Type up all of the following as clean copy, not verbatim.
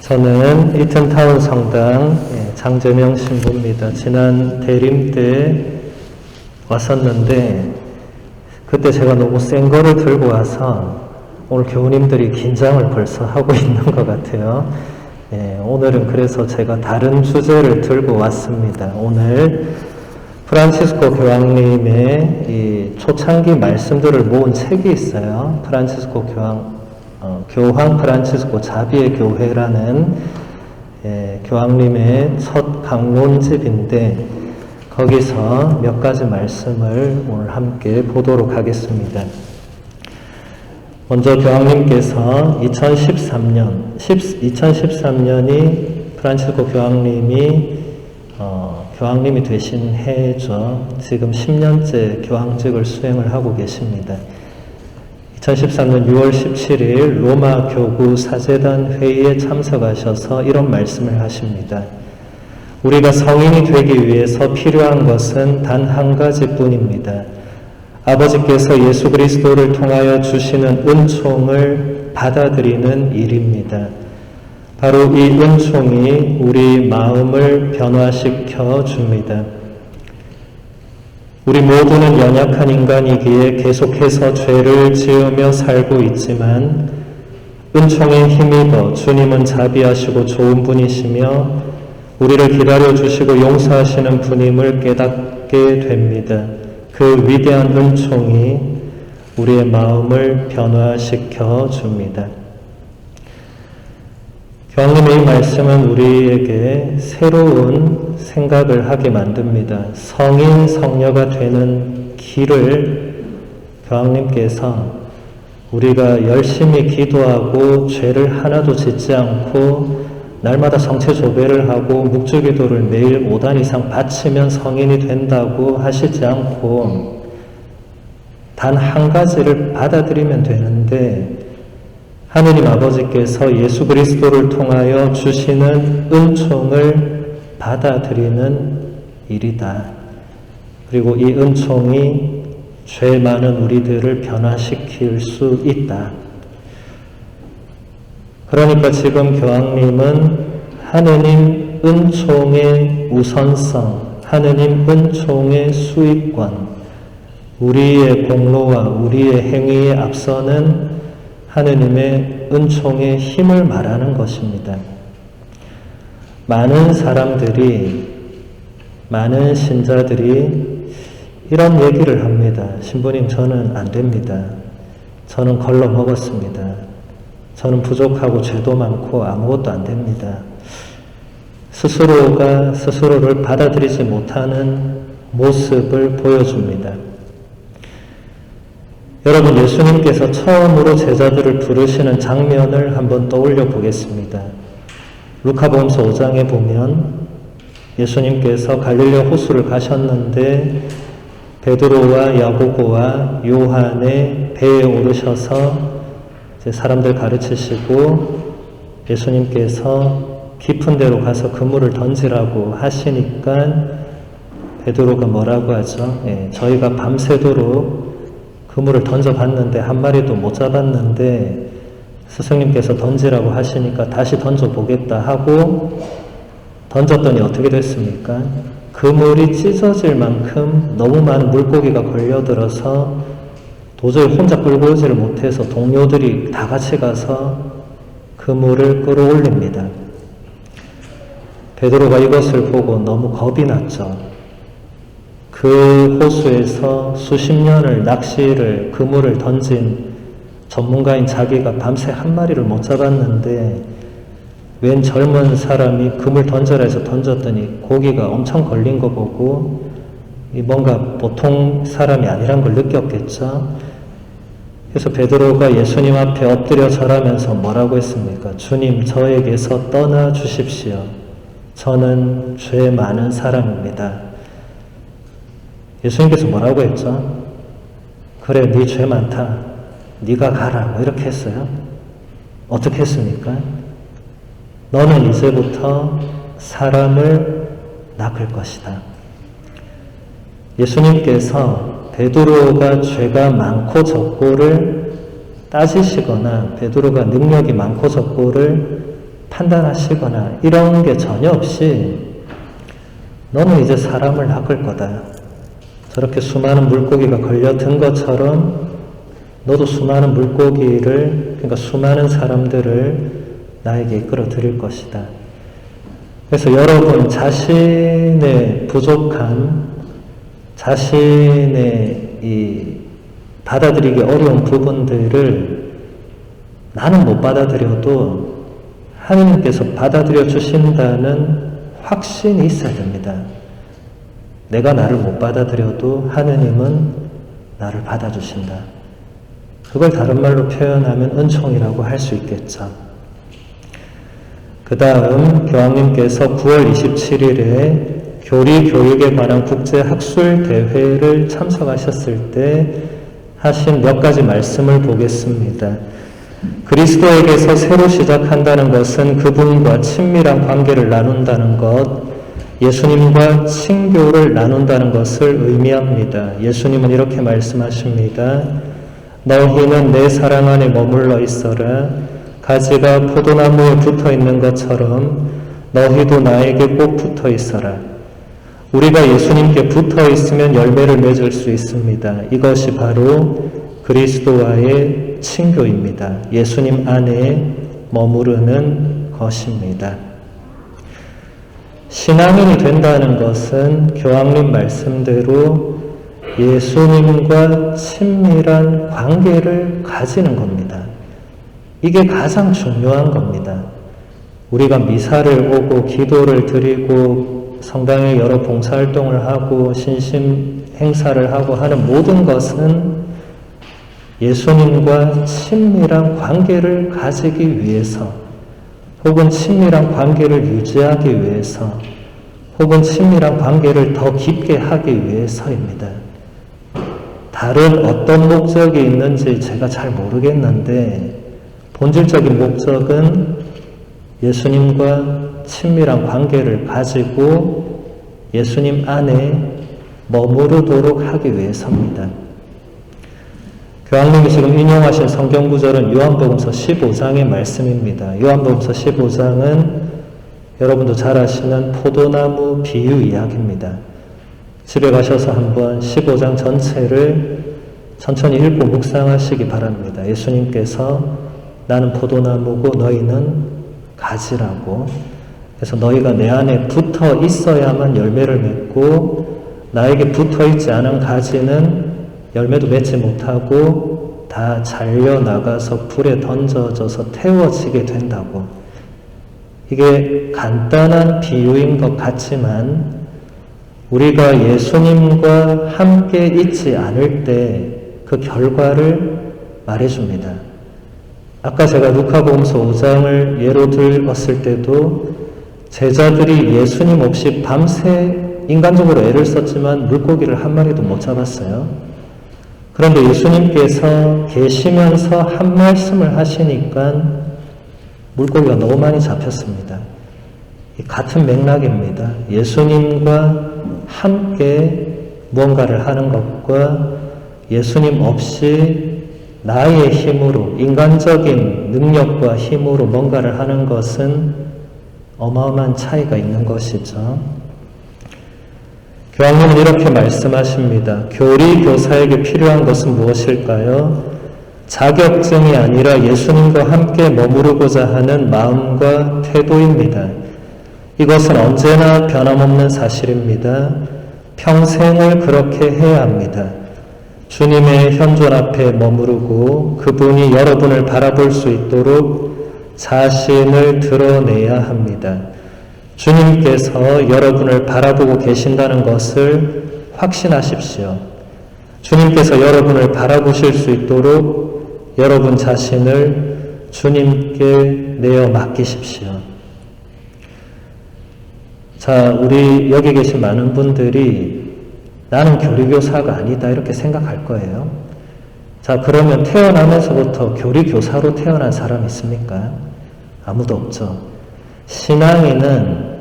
저는 이튼타운 성당 장재명 신부입니다. 지난 대림 때 왔었는데 그때 제가 너무 센 거를 들고 와서 오늘 교우님들이 긴장을 벌써 하고 있는 것 같아요. 오늘은 그래서 제가 다른 주제를 들고 왔습니다. 오늘 프란치스코 교황님의 이 초창기 말씀들을 모은 책이 있어요. 프란치스코 교황 프란치스코 자비의 교회라는 교황님의 첫 강론집인데 거기서 몇 가지 말씀을 오늘 함께 보도록 하겠습니다. 먼저 교황님께서 2013년이 프란치스코 교황님이 되신 해죠. 지금 10년째 교황직을 수행을 하고 계십니다. 2013년 6월 17일 로마 교구 사제단 회의에 참석하셔서 이런 말씀을 하십니다. 우리가 성인이 되기 위해서 필요한 것은 단 한 가지뿐입니다. 아버지께서 예수 그리스도를 통하여 주시는 은총을 받아들이는 일입니다. 바로 이 은총이 우리 마음을 변화시켜 줍니다. 우리 모두는 연약한 인간이기에 계속해서 죄를 지으며 살고 있지만 은총에 힘입어 주님은 자비하시고 좋은 분이시며 우리를 기다려주시고 용서하시는 분임을 깨닫게 됩니다. 그 위대한 은총이 우리의 마음을 변화시켜 줍니다. 교황님의 이 말씀은 우리에게 새로운 생각을 하게 만듭니다. 성인, 성녀가 되는 길을 교황님께서 우리가 열심히 기도하고 죄를 하나도 짓지 않고 날마다 성체조배를 하고 묵주기도를 매일 5단 이상 바치면 성인이 된다고 하시지 않고 단 한 가지를 받아들이면 되는데 하느님 아버지께서 예수 그리스도를 통하여 주시는 은총을 받아들이는 일이다. 그리고 이 은총이 죄 많은 우리들을 변화시킬 수 있다. 그러니까 지금 교황님은 하느님 은총의 우선성, 하느님 은총의 수익권, 우리의 공로와 우리의 행위에 앞서는 하느님의 은총의 힘을 말하는 것입니다. 많은 사람들이, 많은 신자들이 이런 얘기를 합니다. 신부님, 저는 안 됩니다. 저는 걸러 먹었습니다. 저는 부족하고 죄도 많고 아무것도 안 됩니다. 스스로가 스스로를 받아들이지 못하는 모습을 보여줍니다. 여러분, 예수님께서 처음으로 제자들을 부르시는 장면을 한번 떠올려 보겠습니다. 루카복음서 5장에 보면 예수님께서 갈릴리 호수를 가셨는데 베드로와 야고보와 요한의 배에 오르셔서 사람들 가르치시고 예수님께서 깊은 데로 가서 그물을 던지라고 하시니까 베드로가 뭐라고 하죠? 저희가 밤새도록 그물을 던져봤는데 한 마리도 못 잡았는데 스승님께서 던지라고 하시니까 다시 던져보겠다 하고 던졌더니 어떻게 됐습니까? 그물이 찢어질 만큼 너무 많은 물고기가 걸려들어서 도저히 혼자 끌고 오지를 못해서 동료들이 다 같이 가서 그물을 끌어올립니다. 베드로가 이것을 보고 너무 겁이 났죠. 그 호수에서 수십 년을 그물을 던진 전문가인 자기가 밤새 한 마리를 못 잡았는데 웬 젊은 사람이 그물 던져라 해서 던졌더니 고기가 엄청 걸린 거 보고 뭔가 보통 사람이 아니란 걸 느꼈겠죠. 그래서 베드로가 예수님 앞에 엎드려 절하면서 뭐라고 했습니까? 주님, 저에게서 떠나 주십시오. 저는 죄 많은 사람입니다. 예수님께서 뭐라고 했죠? 그래, 네 죄 많다. 네가 가라. 뭐 이렇게 했어요? 어떻게 했습니까? 너는 이제부터 사람을 낚을 것이다. 예수님께서 베드로가 죄가 많고 적고를 따지시거나 베드로가 능력이 많고 적고를 판단하시거나 이런 게 전혀 없이 너는 이제 사람을 낚을 거다. 저렇게 수많은 물고기가 걸려든 것처럼 너도 수많은 물고기를, 그러니까 수많은 사람들을 나에게 이끌어 드릴 것이다. 그래서 여러분 자신의 부족함, 자신의 이 받아들이기 어려운 부분들을 나는 못 받아들여도 하나님께서 받아들여 주신다는 확신이 있어야 됩니다. 내가 나를 못 받아들여도 하느님은 나를 받아주신다. 그걸 다른 말로 표현하면 은총이라고 할 수 있겠죠. 그 다음 교황님께서 9월 27일에 교리 교육에 관한 국제학술대회를 참석하셨을 때 하신 몇 가지 말씀을 보겠습니다. 그리스도에게서 새로 시작한다는 것은 그분과 친밀한 관계를 나눈다는 것, 예수님과 친교를 나눈다는 것을 의미합니다. 예수님은 이렇게 말씀하십니다. 너희는 내 사랑 안에 머물러 있어라. 가지가 포도나무에 붙어 있는 것처럼 너희도 나에게 꼭 붙어 있어라. 우리가 예수님께 붙어 있으면 열매를 맺을 수 있습니다. 이것이 바로 그리스도와의 친교입니다. 예수님 안에 머무르는 것입니다. 신앙인이 된다는 것은 교황님 말씀대로 예수님과 친밀한 관계를 가지는 겁니다. 이게 가장 중요한 겁니다. 우리가 미사를 오고 기도를 드리고 성당에 여러 봉사활동을 하고 신심 행사를 하고 하는 모든 것은 예수님과 친밀한 관계를 가지기 위해서, 혹은 친밀한 관계를 유지하기 위해서, 혹은 친밀한 관계를 더 깊게 하기 위해서입니다. 다른 어떤 목적이 있는지 제가 잘 모르겠는데 본질적인 목적은 예수님과 친밀한 관계를 가지고 예수님 안에 머무르도록 하기 위해서입니다. 교황님이 지금 인용하신 성경 구절은 요한복음서 15장의 말씀입니다. 요한복음서 15장은 여러분도 잘 아시는 포도나무 비유 이야기입니다. 집에 가셔서 한번 15장 전체를 천천히 읽고 묵상하시기 바랍니다. 예수님께서 나는 포도나무고 너희는 가지라고, 그래서 너희가 내 안에 붙어 있어야만 열매를 맺고 나에게 붙어 있지 않은 가지는 열매도 맺지 못하고 다 잘려나가서 불에 던져져서 태워지게 된다고. 이게 간단한 비유인 것 같지만 우리가 예수님과 함께 있지 않을 때 그 결과를 말해줍니다. 아까 제가 루카복음서 5장을 예로 들었을 때도 제자들이 예수님 없이 밤새 인간적으로 애를 썼지만 물고기를 한 마리도 못 잡았어요. 그런데 예수님께서 계시면서 한 말씀을 하시니까 물고기가 너무 많이 잡혔습니다. 같은 맥락입니다. 예수님과 함께 무언가를 하는 것과 예수님 없이 나의 힘으로, 인간적인 능력과 힘으로 뭔가를 하는 것은 어마어마한 차이가 있는 것이죠. 교황님은 이렇게 말씀하십니다. 교리 교사에게 필요한 것은 무엇일까요? 자격증이 아니라 예수님과 함께 머무르고자 하는 마음과 태도입니다. 이것은 언제나 변함없는 사실입니다. 평생을 그렇게 해야 합니다. 주님의 현존 앞에 머무르고 그분이 여러분을 바라볼 수 있도록 자신을 드러내야 합니다. 주님께서 여러분을 바라보고 계신다는 것을 확신하십시오. 주님께서 여러분을 바라보실 수 있도록 여러분 자신을 주님께 내어 맡기십시오. 자, 우리 여기 계신 많은 분들이 나는 교리교사가 아니다 이렇게 생각할 거예요. 자, 그러면 태어나면서부터 교리교사로 태어난 사람 있습니까? 아무도 없죠. 신앙인은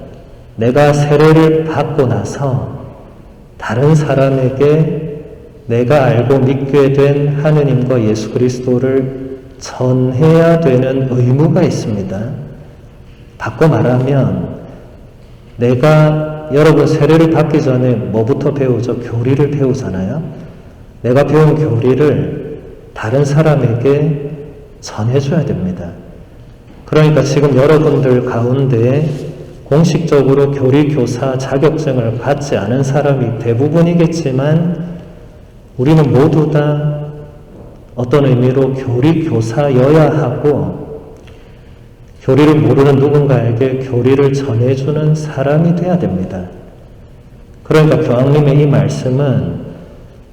내가 세례를 받고 나서 다른 사람에게 내가 알고 믿게 된 하느님과 예수 그리스도를 전해야 되는 의무가 있습니다. 바꿔 말하면 내가 여러분 세례를 받기 전에 뭐부터 배우죠? 교리를 배우잖아요. 내가 배운 교리를 다른 사람에게 전해줘야 됩니다. 그러니까 지금 여러분들 가운데 공식적으로 교리교사 자격증을 갖지 않은 사람이 대부분이겠지만 우리는 모두 다 어떤 의미로 교리교사여야 하고 교리를 모르는 누군가에게 교리를 전해주는 사람이 돼야 됩니다. 그러니까 교황님의 이 말씀은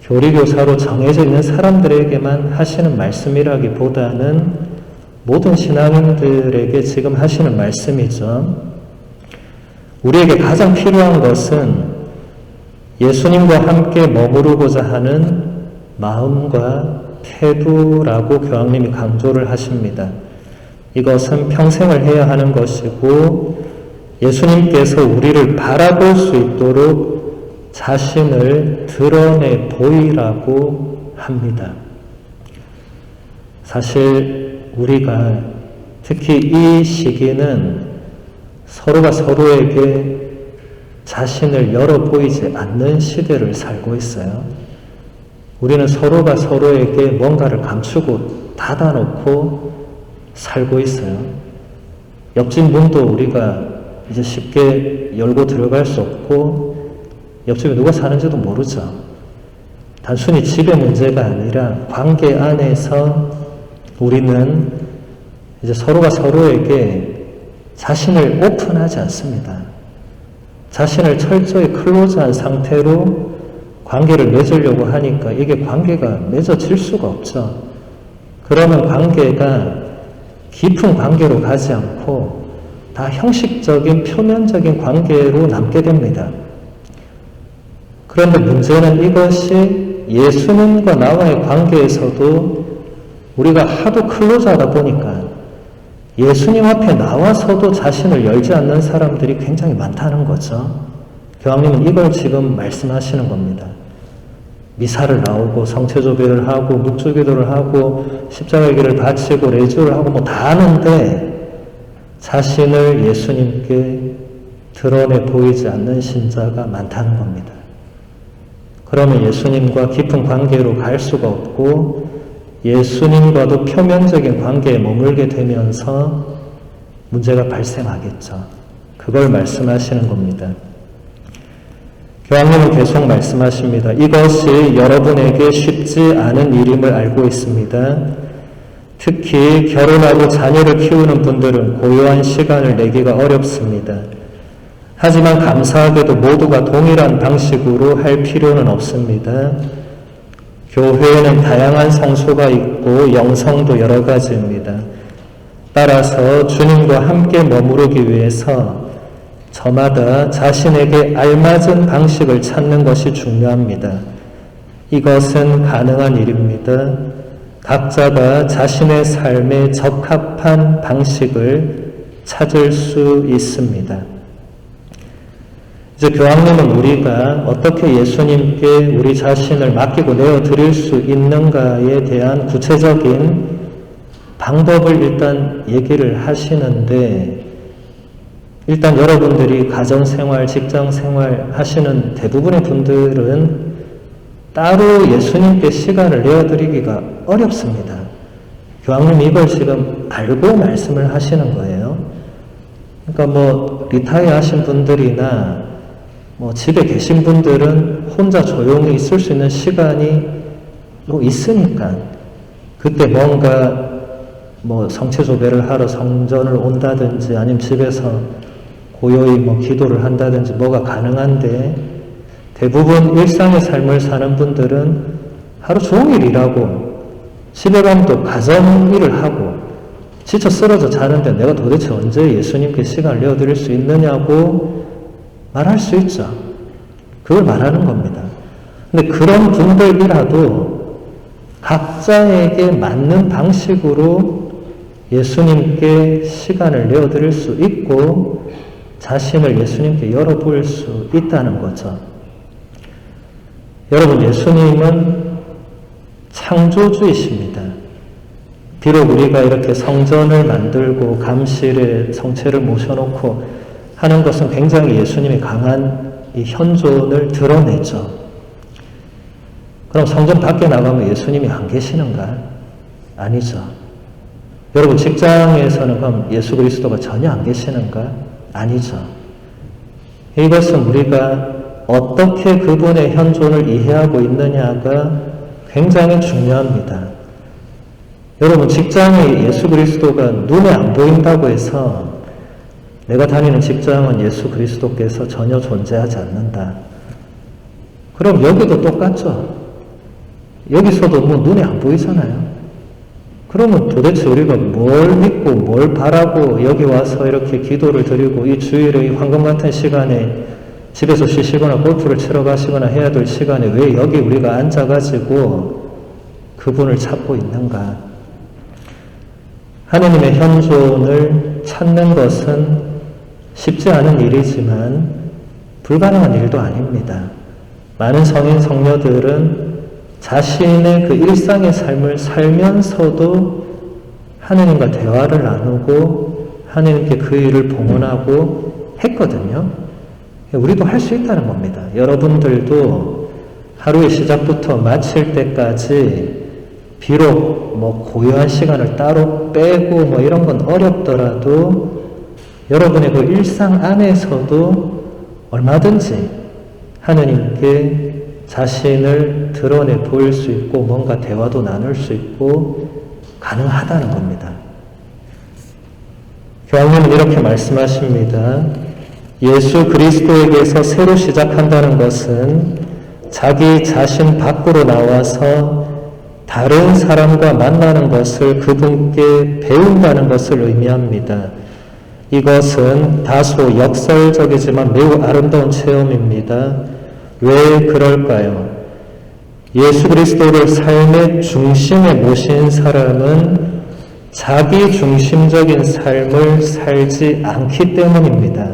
교리교사로 정해져 있는 사람들에게만 하시는 말씀이라기보다는 모든 신앙인들에게 지금 하시는 말씀이죠. 우리에게 가장 필요한 것은 예수님과 함께 머무르고자 하는 마음과 태도라고 교황님이 강조를 하십니다. 이것은 평생을 해야 하는 것이고 예수님께서 우리를 바라볼 수 있도록 자신을 드러내 보이라고 합니다. 사실 우리가 특히 이 시기는 서로가 서로에게 자신을 열어 보이지 않는 시대를 살고 있어요. 우리는 서로가 서로에게 뭔가를 감추고 닫아놓고 살고 있어요. 옆집 문도 우리가 이제 쉽게 열고 들어갈 수 없고 옆집에 누가 사는지도 모르죠. 단순히 집의 문제가 아니라 관계 안에서 우리는 이제 서로가 서로에게 자신을 오픈하지 않습니다. 자신을 철저히 클로즈한 상태로 관계를 맺으려고 하니까 이게 관계가 맺어질 수가 없죠. 그러면 관계가 깊은 관계로 가지 않고 다 형식적인 표면적인 관계로 남게 됩니다. 그런데 문제는 이것이 예수님과 나와의 관계에서도 우리가 하도 클로즈하다 보니까 예수님 앞에 나와서도 자신을 열지 않는 사람들이 굉장히 많다는 거죠. 교황님은 이걸 지금 말씀하시는 겁니다. 미사를 나오고 성체조배를 하고 묵주기도를 하고 십자가의 길을 바치고 레주를 하고 뭐 다 하는데 자신을 예수님께 드러내 보이지 않는 신자가 많다는 겁니다. 그러면 예수님과 깊은 관계로 갈 수가 없고 예수님과도 표면적인 관계에 머물게 되면서 문제가 발생하겠죠. 그걸 말씀하시는 겁니다. 교황님은 계속 말씀하십니다. 이것이 여러분에게 쉽지 않은 일임을 알고 있습니다. 특히 결혼하고 자녀를 키우는 분들은 고요한 시간을 내기가 어렵습니다. 하지만 감사하게도 모두가 동일한 방식으로 할 필요는 없습니다. 교회에는 다양한 성소가 있고 영성도 여러 가지입니다. 따라서 주님과 함께 머무르기 위해서 저마다 자신에게 알맞은 방식을 찾는 것이 중요합니다. 이것은 가능한 일입니다. 각자가 자신의 삶에 적합한 방식을 찾을 수 있습니다. 이제 교황님은 우리가 어떻게 예수님께 우리 자신을 맡기고 내어드릴 수 있는가에 대한 구체적인 방법을 일단 얘기를 하시는데 일단 여러분들이 가정생활, 직장생활 하시는 대부분의 분들은 따로 예수님께 시간을 내어드리기가 어렵습니다. 교황님이 이걸 지금 알고 말씀을 하시는 거예요. 그러니까 뭐 리타이어 하신 분들이나 뭐 집에 계신 분들은 혼자 조용히 있을 수 있는 시간이 뭐 있으니까 그때 뭔가 뭐 성체조배를 하러 성전을 온다든지 아니면 집에서 고요히 뭐 기도를 한다든지 뭐가 가능한데 대부분 일상의 삶을 사는 분들은 하루 종일 일하고 집에 가면 또 가정 일을 하고 지쳐 쓰러져 자는데 내가 도대체 언제 예수님께 시간을 내어드릴 수 있느냐고 말할 수 있죠. 그걸 말하는 겁니다. 근데 그런 분들이라도 각자에게 맞는 방식으로 예수님께 시간을 내어드릴 수 있고 자신을 예수님께 열어볼 수 있다는 거죠. 여러분, 예수님은 창조주이십니다. 비록 우리가 이렇게 성전을 만들고 감실에 성체를 모셔놓고 하는 것은 굉장히 예수님의 강한 이 현존을 드러내죠. 그럼 성전 밖에 나가면 예수님이 안 계시는가? 아니죠. 여러분 직장에서는 그럼 예수 그리스도가 전혀 안 계시는가? 아니죠. 이것은 우리가 어떻게 그분의 현존을 이해하고 있느냐가 굉장히 중요합니다. 여러분 직장에 예수 그리스도가 눈에 안 보인다고 해서 내가 다니는 직장은 예수 그리스도께서 전혀 존재하지 않는다. 그럼 여기도 똑같죠. 여기서도 뭐 눈에 안 보이잖아요. 그러면 도대체 우리가 뭘 믿고 뭘 바라고 여기 와서 이렇게 기도를 드리고 이 주일에 이 황금 같은 시간에 집에서 쉬시거나 골프를 치러 가시거나 해야 될 시간에 왜 여기 우리가 앉아가지고 그분을 찾고 있는가? 하느님의 현존을 찾는 것은 쉽지 않은 일이지만 불가능한 일도 아닙니다. 많은 성인 성녀들은 자신의 그 일상의 삶을 살면서도 하느님과 대화를 나누고 하느님께 그 일을 봉헌하고 했거든요. 우리도 할 수 있다는 겁니다. 여러분들도 하루의 시작부터 마칠 때까지 비록 뭐 고요한 시간을 따로 빼고 뭐 이런 건 어렵더라도 여러분의 그 일상 안에서도 얼마든지 하느님께 자신을 드러내 보일 수 있고 뭔가 대화도 나눌 수 있고 가능하다는 겁니다. 교황님은 이렇게 말씀하십니다. 예수 그리스도에게서 새로 시작한다는 것은 자기 자신 밖으로 나와서 다른 사람과 만나는 것을 그분께 배운다는 것을 의미합니다. 이것은 다소 역설적이지만 매우 아름다운 체험입니다. 왜 그럴까요? 예수 그리스도를 삶의 중심에 모신 사람은 자기 중심적인 삶을 살지 않기 때문입니다.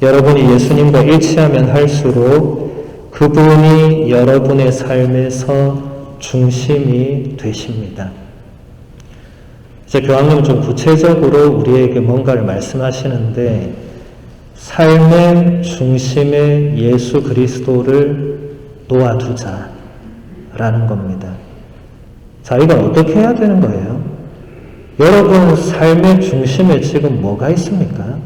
여러분이 예수님과 일치하면 할수록 그분이 여러분의 삶에서 중심이 되십니다. 이제 교황님은 좀 구체적으로 우리에게 뭔가를 말씀하시는데 삶의 중심에 예수 그리스도를 놓아두자라는 겁니다. 자, 이건 어떻게 해야 되는 거예요? 여러분 삶의 중심에 지금 뭐가 있습니까?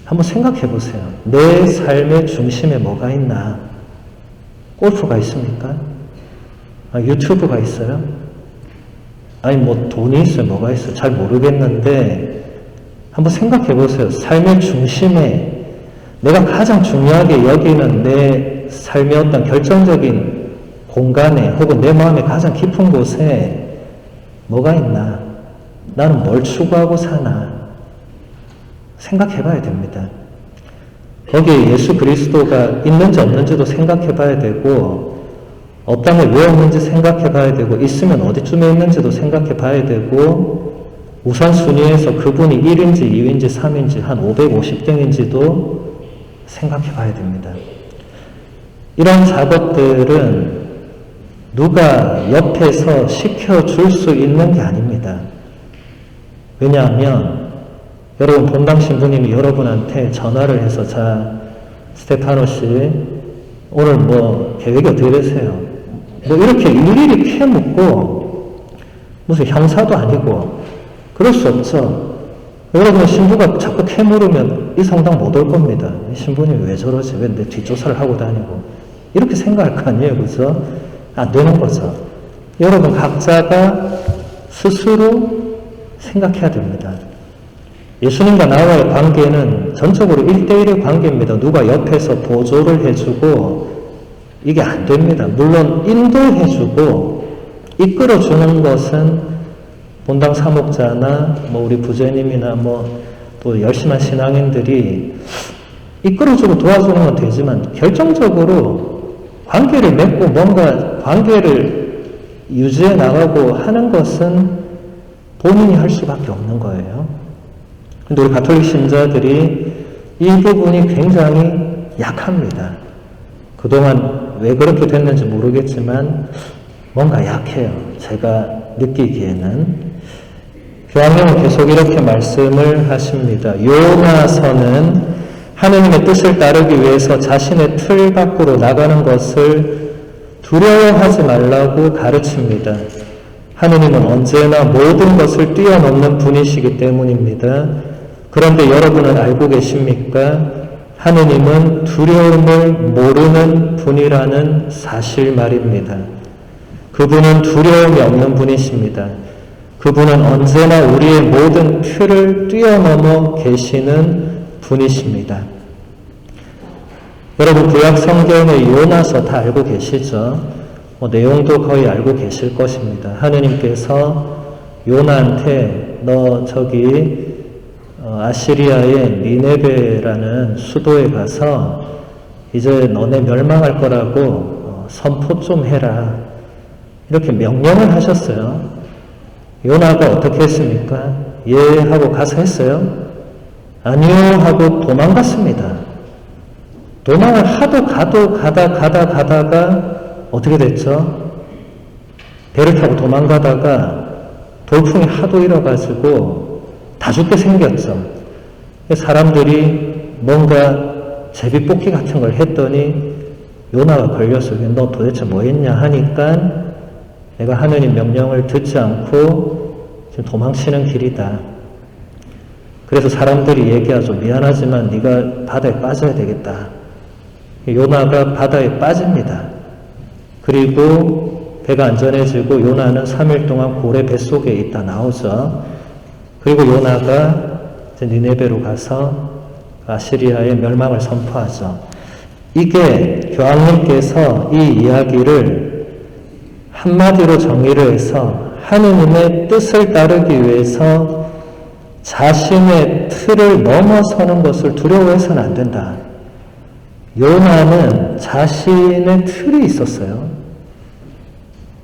한번 생각해 보세요. 내 삶의 중심에 뭐가 있나? 골프가 있습니까? 유튜브가 있어요? 아니 뭐 돈이 있어요? 뭐가 있어요? 잘 모르겠는데 한번 생각해 보세요. 삶의 중심에 내가 가장 중요하게 여기는 내 삶의 어떤 결정적인 공간에 혹은 내 마음의 가장 깊은 곳에 뭐가 있나? 나는 뭘 추구하고 사나? 생각해 봐야 됩니다. 거기에 예수 그리스도가 있는지 없는지도 생각해 봐야 되고 없다면 왜 없는지 생각해 봐야 되고 있으면 어디쯤에 있는지도 생각해 봐야 되고 우선순위에서 그분이 1인지 2인지 3인지 한 550등인지도 생각해 봐야 됩니다. 이런 작업들은 누가 옆에서 시켜줄 수 있는 게 아닙니다. 왜냐하면 여러분 본당 신부님이 여러분한테 전화를 해서 자 스테파노 씨 오늘 뭐 계획이 어떻게 되세요? 뭐 이렇게 일일이 캐묻고 무슨 형사도 아니고 그럴 수 없죠. 여러분 신부가 자꾸 캐물으면 이 성당 못 올 겁니다. 이 신부님이 왜 저러지? 왜 내 뒷조사를 하고 다니고 이렇게 생각할 거 아니에요. 그죠? 안 되는 거죠. 여러분 각자가 스스로 생각해야 됩니다. 예수님과 나와의 관계는 전적으로 1대1의 관계입니다. 누가 옆에서 보조를 해주고 이게 안 됩니다. 물론 인도해주고 이끌어주는 것은 본당 사목자나 뭐 우리 부제님이나 뭐 또 열심한 신앙인들이 이끌어주고 도와주는 건 되지만 결정적으로 관계를 맺고 뭔가 관계를 유지해 나가고 하는 것은 본인이 할 수밖에 없는 거예요. 근데 우리 가톨릭 신자들이 이 부분이 굉장히 약합니다. 그동안 왜 그렇게 됐는지 모르겠지만 뭔가 약해요. 제가 느끼기에는. 교황님은 계속 이렇게 말씀을 하십니다. 요나서는 하느님의 뜻을 따르기 위해서 자신의 틀 밖으로 나가는 것을 두려워하지 말라고 가르칩니다. 하느님은 언제나 모든 것을 뛰어넘는 분이시기 때문입니다. 그런데 여러분은 알고 계십니까? 하느님은 두려움을 모르는 분이라는 사실 말입니다. 그분은 두려움이 없는 분이십니다. 그분은 언제나 우리의 모든 틀을 뛰어넘어 계시는 분이십니다. 여러분 구약 성경의 요나서 다 알고 계시죠? 내용도 거의 알고 계실 것입니다. 하느님께서 요나한테 너 저기 아시리아의 니네베라는 수도에 가서 이제 너네 멸망할 거라고 선포 좀 해라. 이렇게 명령을 하셨어요. 요나가 어떻게 했습니까? 예 하고 가서 했어요? 아니요 하고 도망갔습니다. 도망을 하도 가다가 어떻게 됐죠? 배를 타고 도망가다가 돌풍이 하도 일어가지고 다 죽게 생겼죠. 사람들이 뭔가 제비뽑기 같은 걸 했더니 요나가 걸렸어요. 너 도대체 뭐 했냐 하니까 내가 하느님 명령을 듣지 않고 지금 도망치는 길이다. 그래서 사람들이 얘기하죠. 미안하지만 네가 바다에 빠져야 되겠다. 요나가 바다에 빠집니다. 그리고 배가 안전해지고 요나는 3일 동안 고래 뱃속에 있다 나오죠. 그리고 요나가 이제 니네베로 가서 아시리아의 멸망을 선포하죠. 이게 교황님께서 이 이야기를 한마디로 정의를 해서 하느님의 뜻을 따르기 위해서 자신의 틀을 넘어서는 것을 두려워해서는 안 된다. 요나는 자신의 틀이 있었어요.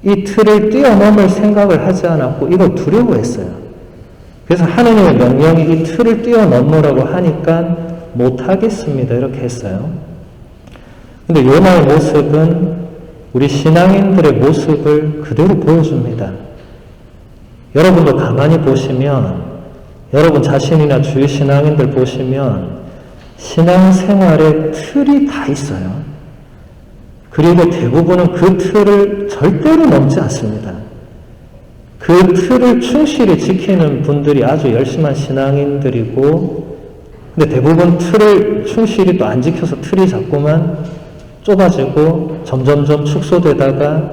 이 틀을 뛰어넘을 생각을 하지 않았고 이걸 두려워했어요. 그래서 하느님의 명령이 이 틀을 뛰어넘으라고 하니까 못하겠습니다. 이렇게 했어요. 근데 요나의 모습은 우리 신앙인들의 모습을 그대로 보여줍니다. 여러분도 가만히 보시면 여러분 자신이나 주위 신앙인들 보시면 신앙생활에 틀이 다 있어요. 그리고 대부분은 그 틀을 절대로 넘지 않습니다. 그 틀을 충실히 지키는 분들이 아주 열심한 신앙인들이고, 근데 대부분 틀을 충실히 또 안 지켜서 틀이 자꾸만 좁아지고 점점점 축소되다가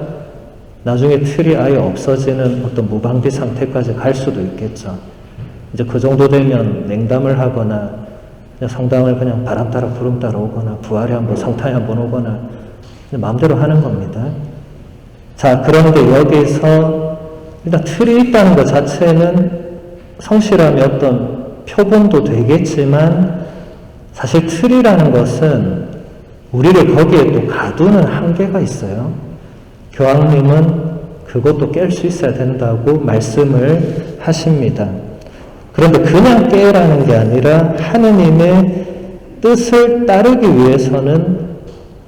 나중에 틀이 아예 없어지는 어떤 무방비 상태까지 갈 수도 있겠죠. 이제 그 정도 되면 냉담을 하거나 그냥 성당을 그냥 바람 따라 구름 따라 오거나 부활에 한번 성탄에 한번 오거나 마음대로 하는 겁니다. 자, 그런데 여기서 일단 틀이 있다는 것 자체는 성실함의 어떤 표본도 되겠지만 사실 틀이라는 것은 우리를 거기에 또 가두는 한계가 있어요. 교황님은 그것도 깰 수 있어야 된다고 말씀을 하십니다. 그런데 그냥 깨라는 게 아니라 하느님의 뜻을 따르기 위해서는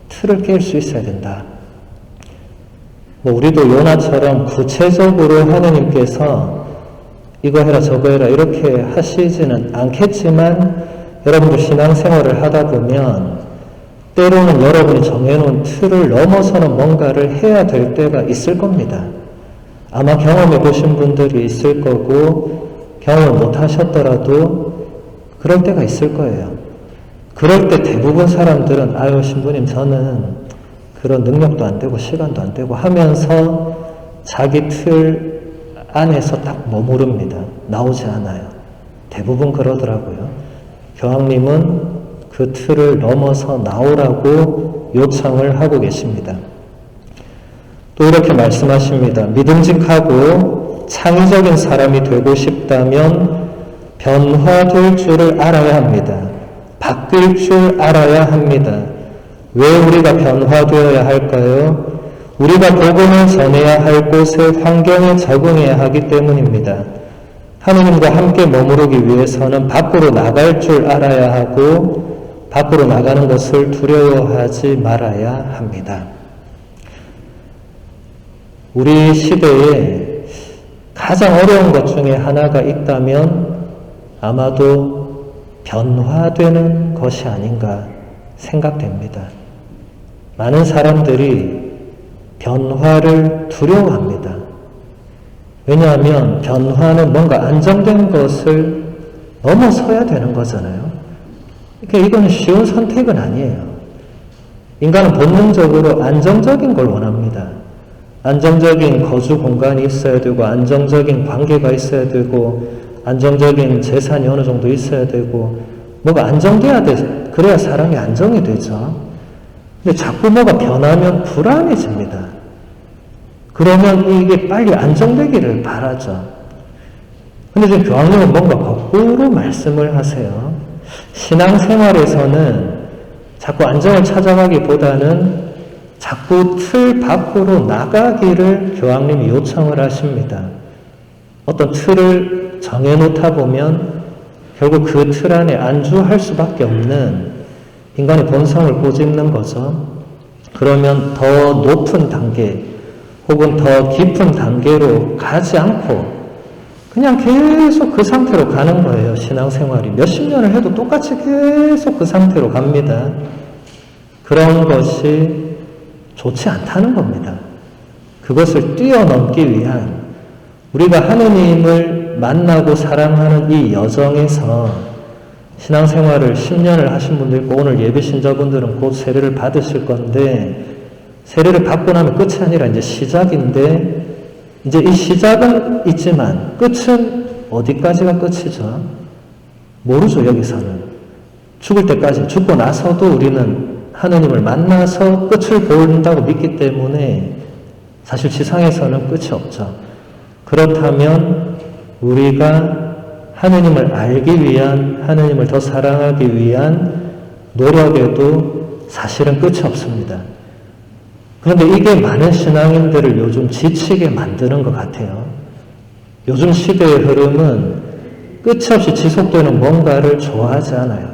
틀을 깰 수 있어야 된다. 우리도 요나처럼 구체적으로 하느님께서 이거 해라 저거 해라 이렇게 하시지는 않겠지만 여러분들 신앙생활을 하다 보면 때로는 여러분이 정해놓은 틀을 넘어서는 뭔가를 해야 될 때가 있을 겁니다. 아마 경험해 보신 분들이 있을 거고 경험을 못 하셨더라도 그럴 때가 있을 거예요. 그럴 때 대부분 사람들은 아유 신부님 저는 그런 능력도 안 되고 시간도 안 되고 하면서 자기 틀 안에서 딱 머무릅니다. 나오지 않아요. 대부분 그러더라고요. 교황님은 그 틀을 넘어서 나오라고 요청을 하고 계십니다. 또 이렇게 말씀하십니다. 믿음직하고 창의적인 사람이 되고 싶다면 변화될 줄을 알아야 합니다. 바뀔 줄 알아야 합니다. 왜 우리가 변화되어야 할까요? 우리가 복음을 전해야 할 곳의 환경에 적응해야 하기 때문입니다. 하느님과 함께 머무르기 위해서는 밖으로 나갈 줄 알아야 하고 밖으로 나가는 것을 두려워하지 말아야 합니다. 우리 시대에 가장 어려운 것 중에 하나가 있다면 아마도 변화되는 것이 아닌가 생각됩니다. 많은 사람들이 변화를 두려워합니다. 왜냐하면 변화는 뭔가 안정된 것을 넘어서야 되는 거잖아요. 그러니까 이건 쉬운 선택은 아니에요. 인간은 본능적으로 안정적인 걸 원합니다. 안정적인 거주 공간이 있어야 되고, 안정적인 관계가 있어야 되고, 안정적인 재산이 어느 정도 있어야 되고, 뭐가 안정돼야 돼. 그래야 사람이 안정이 되죠. 근데 자꾸 뭐가 변하면 불안해집니다. 그러면 이게 빨리 안정되기를 바라죠. 근데 지금 교황님은 뭔가 거꾸로 말씀을 하세요. 신앙생활에서는 자꾸 안정을 찾아가기보다는 자꾸 틀 밖으로 나가기를 교황님이 요청을 하십니다. 어떤 틀을 정해놓다 보면 결국 그 틀 안에 안주할 수밖에 없는 인간의 본성을 꼬집는 거죠. 그러면 더 높은 단계 혹은 더 깊은 단계로 가지 않고 그냥 계속 그 상태로 가는 거예요. 신앙생활이 몇십 년을 해도 똑같이 계속 그 상태로 갑니다. 그런 것이 좋지 않다는 겁니다. 그것을 뛰어넘기 위한 우리가 하느님을 만나고 사랑하는 이 여정에서 신앙생활을 10년을 하신 분도 있고 오늘 예배 신자분들은 곧 세례를 받으실 건데 세례를 받고 나면 끝이 아니라 이제 시작인데 이제 이 시작은 있지만 끝은 어디까지가 끝이죠? 모르죠. 여기서는 죽을 때까지 죽고 나서도 우리는 하느님을 만나서 끝을 본다고 믿기 때문에 사실 지상에서는 끝이 없죠. 그렇다면 우리가 하느님을 알기 위한, 하느님을 더 사랑하기 위한 노력에도 사실은 끝이 없습니다. 그런데 이게 많은 신앙인들을 요즘 지치게 만드는 것 같아요. 요즘 시대의 흐름은 끝이 없이 지속되는 뭔가를 좋아하지 않아요.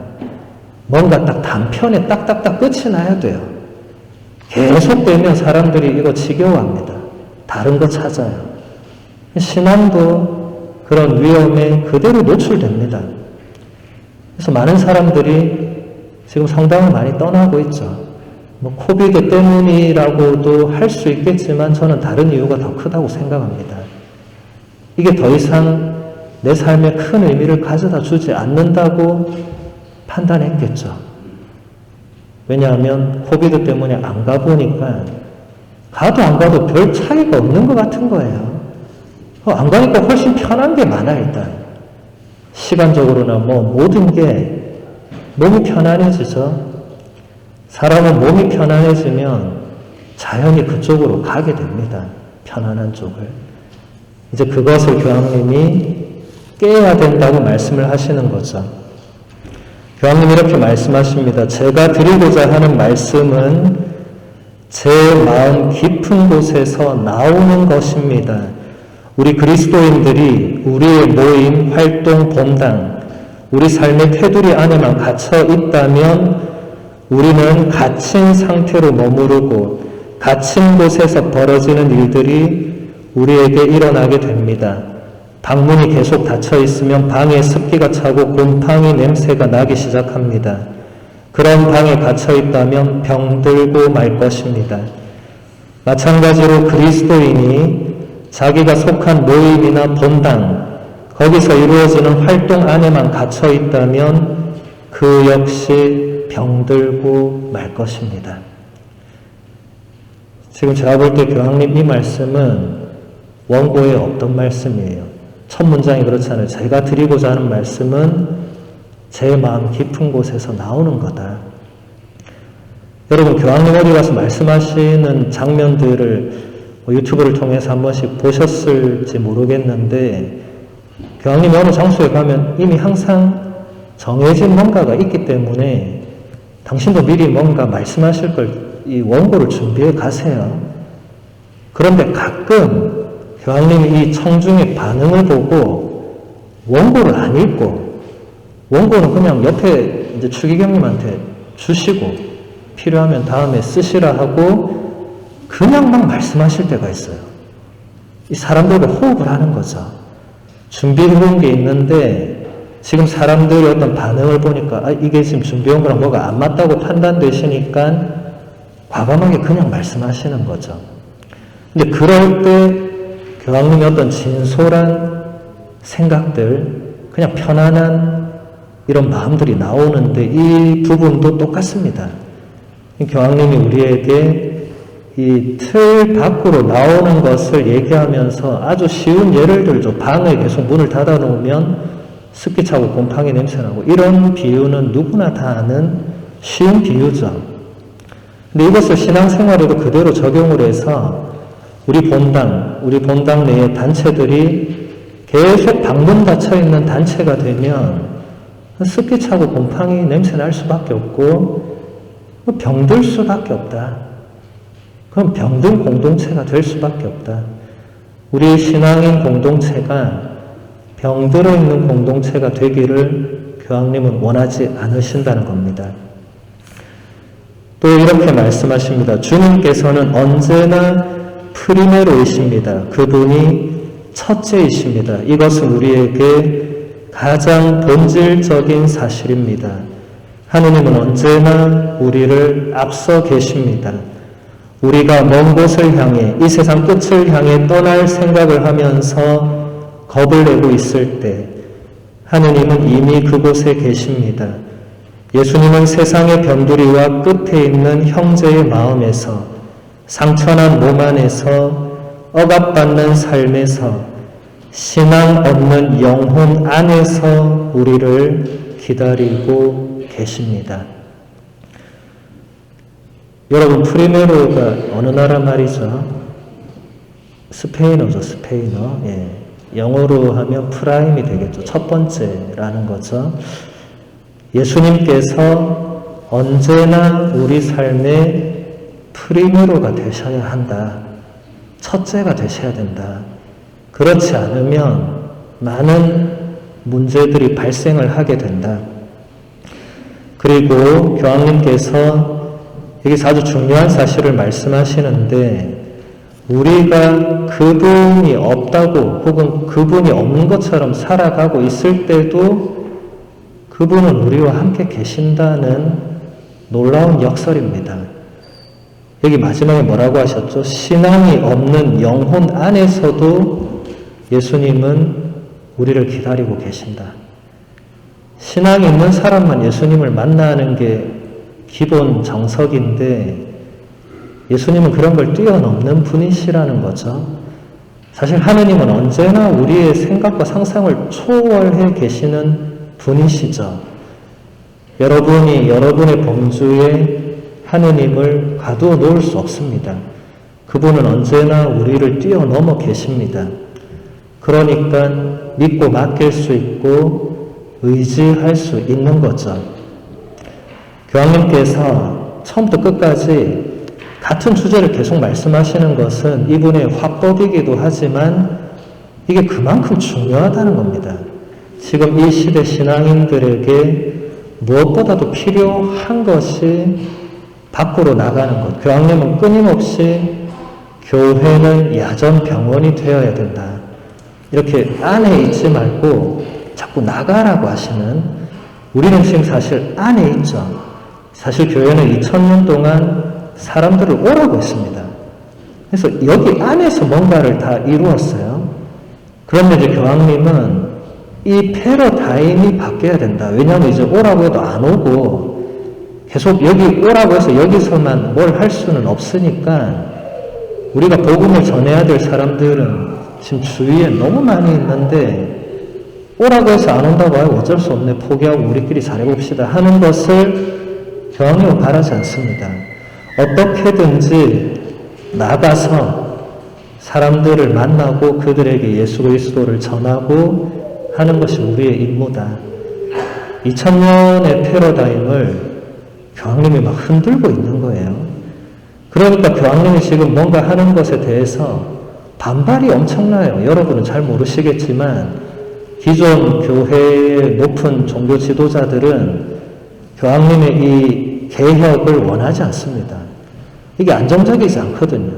뭔가 딱 단편에 딱딱딱 끝이 나야 돼요. 계속되면 사람들이 이거 지겨워합니다. 다른 거 찾아요. 신앙도 그런 위험에 그대로 노출됩니다. 그래서 많은 사람들이 지금 성당을 많이 떠나고 있죠. 뭐 코비드 때문이라고도 할 수 있겠지만 저는 다른 이유가 더 크다고 생각합니다. 이게 더 이상 내 삶에 큰 의미를 가져다 주지 않는다고 판단했겠죠. 왜냐하면 코비드 때문에 안 가보니까 가도 안 가도 별 차이가 없는 것 같은 거예요. 안 가니까 훨씬 편한 게 많아 일단. 시간적으로나 뭐 모든 게 몸이 편안해지죠. 사람은 몸이 편안해지면 자연히 그쪽으로 가게 됩니다. 편안한 쪽을. 이제 그것을 교황님이 깨야 된다고 말씀을 하시는 거죠. 교황님이 이렇게 말씀하십니다. 제가 드리고자 하는 말씀은 제 마음 깊은 곳에서 나오는 것입니다. 우리 그리스도인들이 우리의 모임, 활동, 본당, 우리 삶의 테두리 안에만 갇혀 있다면 우리는 갇힌 상태로 머무르고 갇힌 곳에서 벌어지는 일들이 우리에게 일어나게 됩니다. 방문이 계속 닫혀 있으면 방에 습기가 차고 곰팡이 냄새가 나기 시작합니다. 그런 방에 갇혀 있다면 병들고 말 것입니다. 마찬가지로 그리스도인이 자기가 속한 모임이나 본당, 거기서 이루어지는 활동 안에만 갇혀 있다면 그 역시 병들고 말 것입니다. 지금 제가 볼 때 교황님 이 말씀은 원고에 없던 말씀이에요. 첫 문장이 그렇잖아요. 제가 드리고자 하는 말씀은 제 마음 깊은 곳에서 나오는 거다. 여러분 교황님 어디 가서 말씀하시는 장면들을 유튜브를 통해서 한 번씩 보셨을지 모르겠는데 교황님이 어느 장소에 가면 이미 항상 정해진 뭔가가 있기 때문에 당신도 미리 뭔가 말씀하실 걸 이 원고를 준비해 가세요. 그런데 가끔 교황님이 이 청중의 반응을 보고 원고를 안 읽고 원고는 그냥 옆에 이제 추기경님한테 주시고 필요하면 다음에 쓰시라 하고 그냥 막 말씀하실 때가 있어요. 이 사람들과 호흡을 하는 거죠. 준비해온 게 있는데 지금 사람들의 어떤 반응을 보니까 이게 지금 준비해온 거랑 뭐가 안 맞다고 판단되시니까 과감하게 그냥 말씀하시는 거죠. 근데 그럴 때 교황님의 어떤 진솔한 생각들, 그냥 편안한 이런 마음들이 나오는데 이 부분도 똑같습니다. 교황님이 우리에게 이 틀 밖으로 나오는 것을 얘기하면서 아주 쉬운 예를 들죠. 방에 계속 문을 닫아 놓으면 습기 차고 곰팡이 냄새 나고, 이런 비유는 누구나 다 아는 쉬운 비유죠. 근데 이것을 신앙생활에도 그대로 적용을 해서 우리 본당 내의 단체들이 계속 방문 닫혀 있는 단체가 되면 습기 차고 곰팡이 냄새 날 수밖에 없고 병들 수밖에 없다. 그럼 병든 공동체가 될 수밖에 없다. 우리 신앙인 공동체가 병들어 있는 공동체가 되기를 교황님은 원하지 않으신다는 겁니다. 또 이렇게 말씀하십니다. 주님께서는 언제나 프리메로이십니다. 그분이 첫째이십니다. 이것은 우리에게 가장 본질적인 사실입니다. 하느님은 언제나 우리를 앞서 계십니다. 우리가 먼 곳을 향해, 이 세상 끝을 향해 떠날 생각을 하면서 겁을 내고 있을 때 하느님은 이미 그곳에 계십니다. 예수님은 세상의 변두리와 끝에 있는 형제의 마음에서, 상처난 몸 안에서, 억압받는 삶에서, 신앙 없는 영혼 안에서 우리를 기다리고 계십니다. 여러분, 프리메로가 어느 나라 말이죠? 스페인어죠, 스페인어. 예. 영어로 하면 프라임이 되겠죠. 첫 번째라는 거죠. 예수님께서 언제나 우리 삶의 프리메로가 되셔야 한다. 첫째가 되셔야 된다. 그렇지 않으면 많은 문제들이 발생을 하게 된다. 그리고 교황님께서 여기서 아주 중요한 사실을 말씀하시는데, 우리가 그분이 없다고 혹은 그분이 없는 것처럼 살아가고 있을 때도 그분은 우리와 함께 계신다는 놀라운 역설입니다. 여기 마지막에 뭐라고 하셨죠? 신앙이 없는 영혼 안에서도 예수님은 우리를 기다리고 계신다. 신앙이 있는 사람만 예수님을 만나는 게 기본 정석인데 예수님은 그런 걸 뛰어넘는 분이시라는 거죠. 사실 하느님은 언제나 우리의 생각과 상상을 초월해 계시는 분이시죠. 여러분이 여러분의 범주에 하느님을 가두어 놓을 수 없습니다. 그분은 언제나 우리를 뛰어넘어 계십니다. 그러니까 믿고 맡길 수 있고 의지할 수 있는 거죠. 교황님께서 처음부터 끝까지 같은 주제를 계속 말씀하시는 것은 이분의 화법이기도 하지만 이게 그만큼 중요하다는 겁니다. 지금 이 시대 신앙인들에게 무엇보다도 필요한 것이 밖으로 나가는 것. 교황님은 끊임없이 교회는 야전병원이 되어야 된다. 이렇게 안에 있지 말고 자꾸 나가라고 하시는, 우리는 지금 사실 안에 있죠. 사실 교회는 2000년 동안 사람들을 오라고 했습니다. 그래서 여기 안에서 뭔가를 다 이루었어요. 그런데 이제 교황님은 이 패러다임이 바뀌어야 된다. 왜냐하면 이제 오라고 해도 안 오고 계속 여기 오라고 해서 여기서만 뭘 할 수는 없으니까 우리가 복음을 전해야 될 사람들은 지금 주위에 너무 많이 있는데 오라고 해서 안 온다고 하고 어쩔 수 없네, 포기하고 우리끼리 잘해봅시다 하는 것을 교황님은 바라지 않습니다. 어떻게든지 나가서 사람들을 만나고 그들에게 예수 그리스도를 전하고 하는 것이 우리의 임무다. 2000년의 패러다임을 교황님이 막 흔들고 있는 거예요. 그러니까 교황님이 지금 뭔가 하는 것에 대해서 반발이 엄청나요. 여러분은 잘 모르시겠지만 기존 교회의 높은 종교 지도자들은 교황님의 이 개혁을 원하지 않습니다. 이게 안정적이지 않거든요.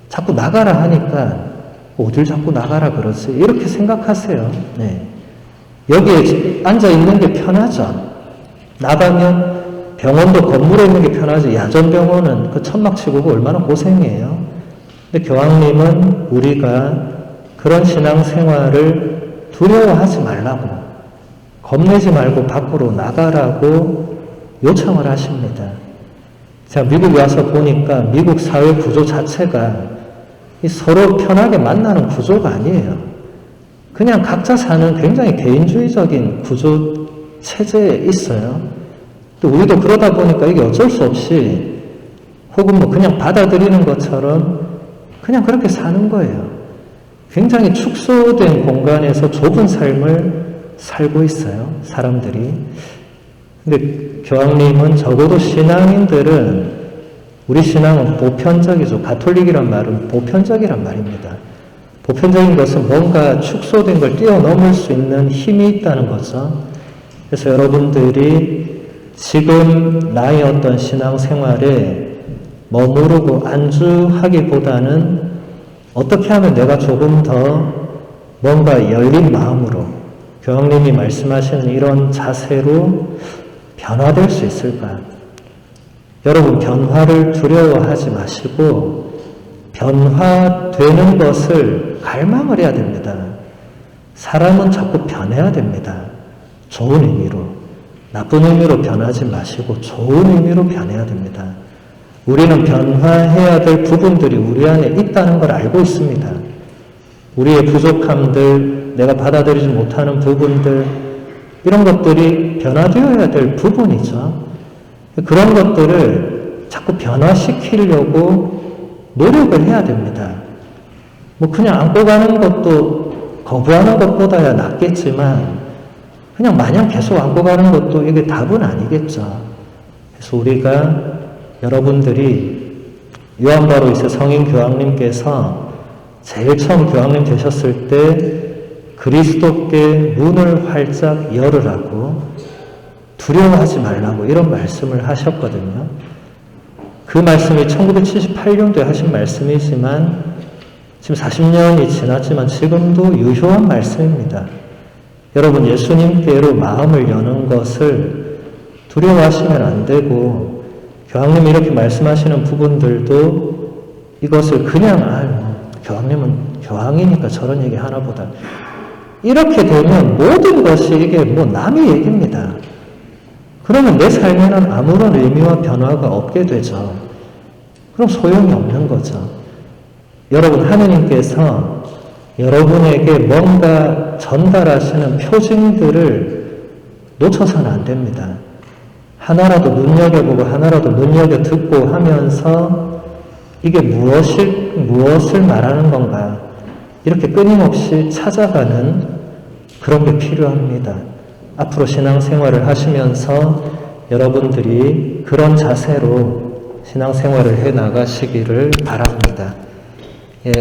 자꾸 나가라 하니까 어딜 자꾸 나가라 그러지? 이렇게 생각하세요. 네. 여기에 앉아 있는 게 편하죠. 나가면 병원도 건물에 있는 게 편하지. 야전병원은 그 천막 치고 얼마나 고생이에요. 근데 교황님은 우리가 그런 신앙생활을 두려워하지 말라고, 겁내지 말고 밖으로 나가라고 요청을 하십니다. 제가 미국에 와서 보니까 미국 사회 구조 자체가 서로 편하게 만나는 구조가 아니에요. 그냥 각자 사는 굉장히 개인주의적인 구조 체제에 있어요. 또 우리도 그러다 보니까 이게 어쩔 수 없이 혹은 뭐 그냥 받아들이는 것처럼 그냥 그렇게 사는 거예요. 굉장히 축소된 공간에서 좁은 삶을 살고 있어요, 사람들이. 근데 교황님은 적어도 신앙인들은, 우리 신앙은 보편적이죠. 가톨릭이란 말은 보편적이란 말입니다. 보편적인 것은 뭔가 축소된 걸 뛰어넘을 수 있는 힘이 있다는 거죠. 그래서 여러분들이 지금 나의 어떤 신앙생활에 머무르고 안주하기보다는 어떻게 하면 내가 조금 더 뭔가 열린 마음으로 교황님이 말씀하시는 이런 자세로 변화될 수 있을까? 여러분, 변화를 두려워하지 마시고 변화되는 것을 갈망을 해야 됩니다. 사람은 자꾸 변해야 됩니다. 좋은 의미로. 나쁜 의미로 변하지 마시고 좋은 의미로 변해야 됩니다. 우리는 변화해야 될 부분들이 우리 안에 있다는 걸 알고 있습니다. 우리의 부족함들, 내가 받아들이지 못하는 부분들, 이런 것들이 변화되어야 될 부분이죠. 그런 것들을 자꾸 변화시키려고 노력을 해야 됩니다. 뭐 그냥 안고 가는 것도 거부하는 것보다야 낫겠지만 그냥 마냥 계속 안고 가는 것도 이게 답은 아니겠죠. 그래서 우리가, 여러분들이 요한바로 2세 성인 교황님께서 제일 처음 교황님 되셨을 때 그리스도께 문을 활짝 열으라고, 두려워하지 말라고 이런 말씀을 하셨거든요. 그 말씀이 1978년도에 하신 말씀이지만 지금 40년이 지났지만 지금도 유효한 말씀입니다. 여러분, 예수님께로 마음을 여는 것을 두려워하시면 안 되고, 교황님이 이렇게 말씀하시는 부분들도 이것을 그냥 교황님은 교황이니까 저런 얘기 하나 보다, 이렇게 되면 모든 것이 이게 뭐 남의 얘기입니다. 그러면 내 삶에는 아무런 의미와 변화가 없게 되죠. 그럼 소용이 없는 거죠. 여러분, 하느님께서 여러분에게 뭔가 전달하시는 표징들을 놓쳐서는 안 됩니다. 하나라도 눈여겨보고 하나라도 눈여겨듣고 하면서 이게 무엇을 말하는 건가, 이렇게 끊임없이 찾아가는 그런 게 필요합니다. 앞으로 신앙생활을 하시면서 여러분들이 그런 자세로 신앙생활을 해 나가시기를 바랍니다. 예,